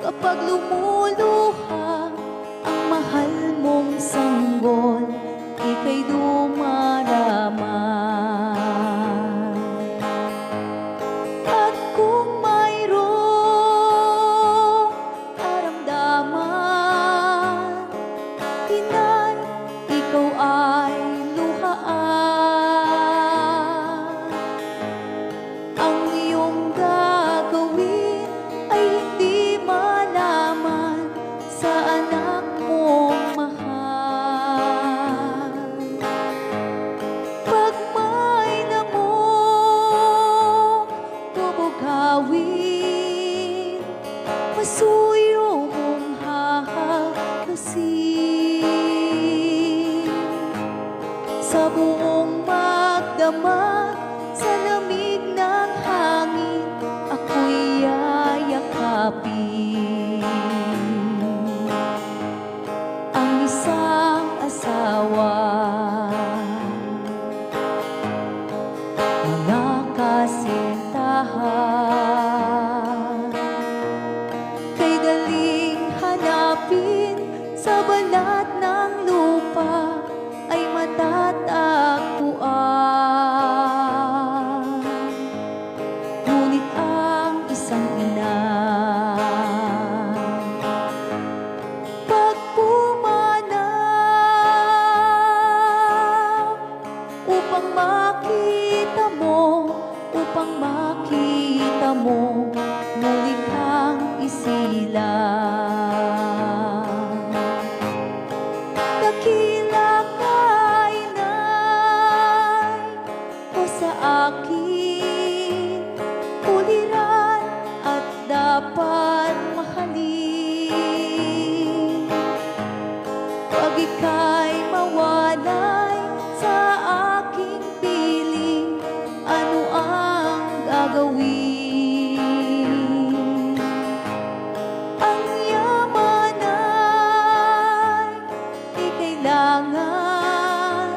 Kapag lumuluha ang mahal mong sanggol, ika'y dumarama. At kung mayroong karamdaman, inay, ikaw ay luhaan. Ang iyong gagawin ay hindi malaman sa anak mong mahal. Pag may namong bubugawin, masuyo mong hahakasin. Sa buong magdamag, sa lamig ng hangin, ako'y yayakapin. Ang isang asawa, mga kasintahan, kay daling hanapin sa balat ng lupa ay matatagpuan. Ngunit ang isang ina, pag pumanaw upang makita mo, muli kang isilang. Dakila ka, inay, o sa akin, uliran at dapat mahalin. Pag ika'y mawalay sa aking piling, ano ang gagawin? Ang yaman ay di kailangan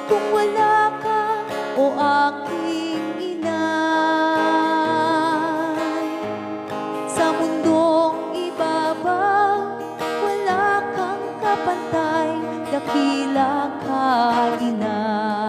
kung wala ka, o aking inay. Sa mundong ibabaw, wala kang kapantay, dakila ka, inay.